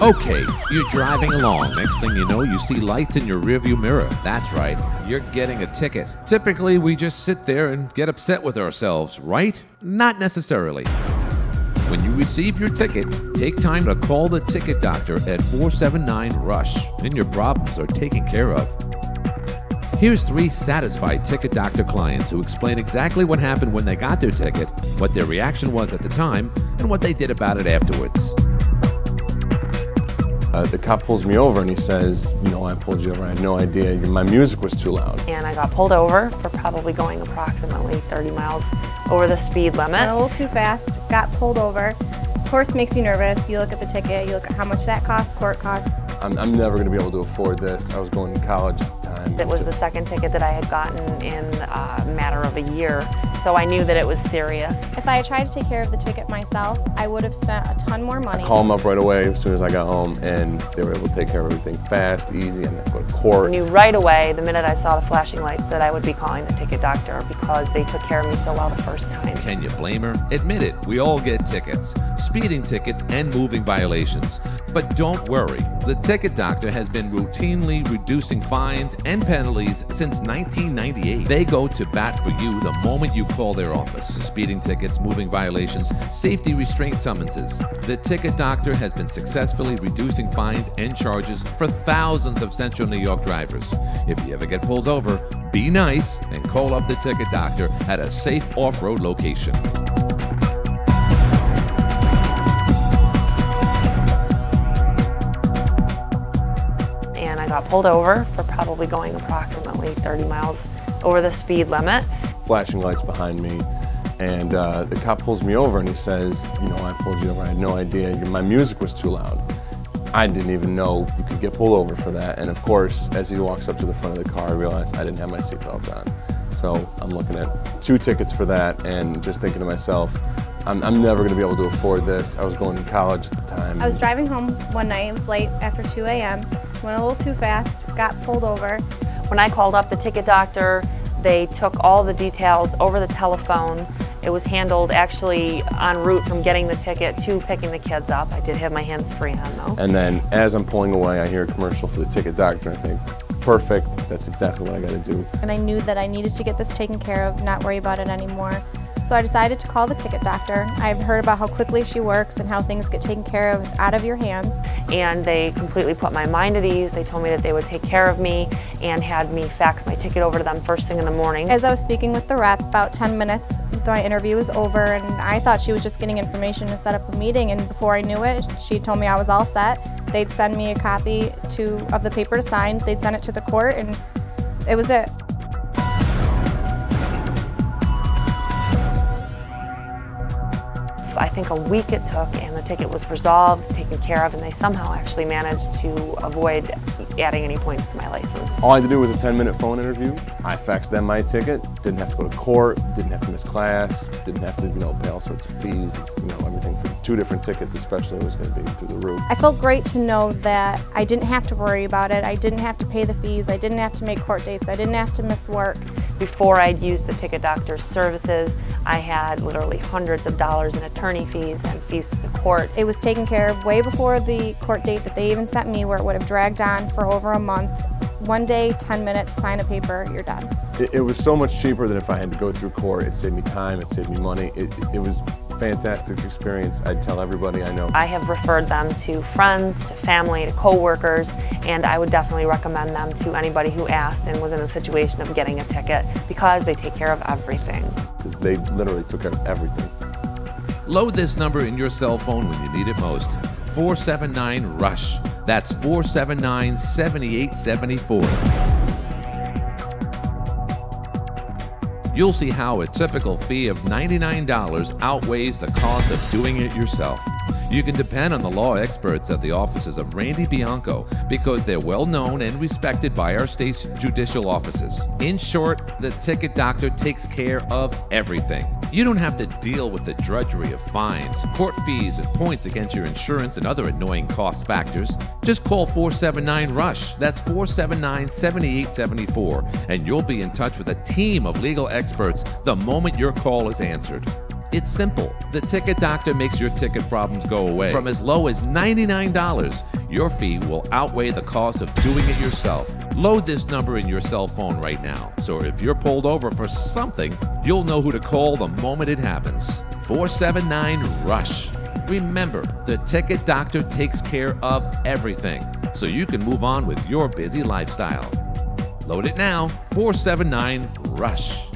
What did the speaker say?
Okay, you're driving along. Next thing you know, you see lights in your rearview mirror. That's right, you're getting a ticket. Typically, we just sit there and get upset with ourselves, right? Not necessarily. When you receive your ticket, take time to call the ticket doctor at 479-RUSH, and your problems are taken care of. Here's 3 satisfied Ticket Doctor clients who explain exactly what happened when they got their ticket, what their reaction was at the time, and what they did about it afterwards. The cop pulls me over and he says, I pulled you over, I had no idea, my music was too loud. And I got pulled over for probably going approximately 30 miles over the speed limit. Went a little too fast, got pulled over. Of course, makes you nervous. You look at the ticket, you look at how much that costs, court costs. I'm never going to be able to afford this. I was going to college at the time. It was the second ticket that I had gotten in a matter of a year, so I knew that it was serious. If I had tried to take care of the ticket myself, I would have spent a ton more money. I called them up right away as soon as I got home, and they were able to take care of everything fast, easy, and go to court. I knew right away, the minute I saw the flashing lights, that I would be calling the ticket doctor because they took care of me so well the first time. Can you blame her? Admit it, we all get tickets, speeding tickets and moving violations. But don't worry, the ticket doctor has been routinely reducing fines and penalties since 1998. They go to bat for you the moment you call their office. Speeding tickets, moving violations, safety restraint summonses. The ticket doctor has been successfully reducing fines and charges for thousands of Central New York drivers. If you ever get pulled over, be nice and call up the ticket doctor at a safe off-road location. And I got pulled over for probably going approximately 30 miles over the speed limit. Flashing lights behind me, and the cop pulls me over and he says, I pulled you over, I had no idea, my music was too loud. I didn't even know you could get pulled over for that, and of course, as he walks up to the front of the car, I realized I didn't have my seatbelt on. So I'm looking at 2 tickets for that and just thinking to myself, I'm never going to be able to afford this. I was going to college at the time. I was driving home one night, it was late after 2 a.m., went a little too fast, got pulled over. When I called up the ticket doctor, they took all the details over the telephone. It was handled actually en route from getting the ticket to picking the kids up. I did have my hands free on though. And then as I'm pulling away, I hear a commercial for the ticket doctor. I think, perfect, that's exactly what I got to do. And I knew that I needed to get this taken care of, not worry about it anymore. So I decided to call the ticket doctor. I've heard about how quickly she works and how things get taken care of. It's out of your hands. And they completely put my mind at ease. They told me that they would take care of me and had me fax my ticket over to them first thing in the morning. As I was speaking with the rep, about 10 minutes, my interview was over, and I thought she was just getting information to set up a meeting, and before I knew it, she told me I was all set. They'd send me a copy of the paper to sign, they'd send it to the court, and it was it. I think a week it took, and the ticket was resolved, taken care of, and they somehow actually managed to avoid adding any points to my license. All I had to do was a 10-minute phone interview. I faxed them my ticket, didn't have to go to court, didn't have to miss class, didn't have to pay all sorts of fees. Everything for 2 different tickets especially was going to be through the roof. I felt great to know that I didn't have to worry about it, I didn't have to pay the fees, I didn't have to make court dates, I didn't have to miss work. Before I'd used the ticket doctor's services, I had literally hundreds of dollars in attorney fees and fees to the court. It was taken care of way before the court date that they even sent me, where it would have dragged on for over a month. One day, 10 minutes, sign a paper, you're done. It was so much cheaper than if I had to go through court. It saved me time, it saved me money. It was a fantastic experience. I'd tell everybody I know. I have referred them to friends, to family, to co-workers, and I would definitely recommend them to anybody who asked and was in the situation of getting a ticket, because they take care of everything. Because they literally took care of everything. Load this number in your cell phone when you need it most. 479-RUSH. That's 479-7874. You'll see how a typical fee of $99 outweighs the cost of doing it yourself. You can depend on the law experts at the offices of Randy Bianco because they're well known and respected by our state's judicial offices. In short, the ticket doctor takes care of everything. You don't have to deal with the drudgery of fines, court fees, and points against your insurance and other annoying cost factors. Just call 479-RUSH. That's 479-7874, and you'll be in touch with a team of legal experts the moment your call is answered. It's simple. The Ticket Doctor makes your ticket problems go away. From as low as $99, your fee will outweigh the cost of doing it yourself. Load this number in your cell phone right now, so if you're pulled over for something, you'll know who to call the moment it happens. 479-RUSH. Remember, the Ticket Doctor takes care of everything, so you can move on with your busy lifestyle. Load it now, 479-RUSH.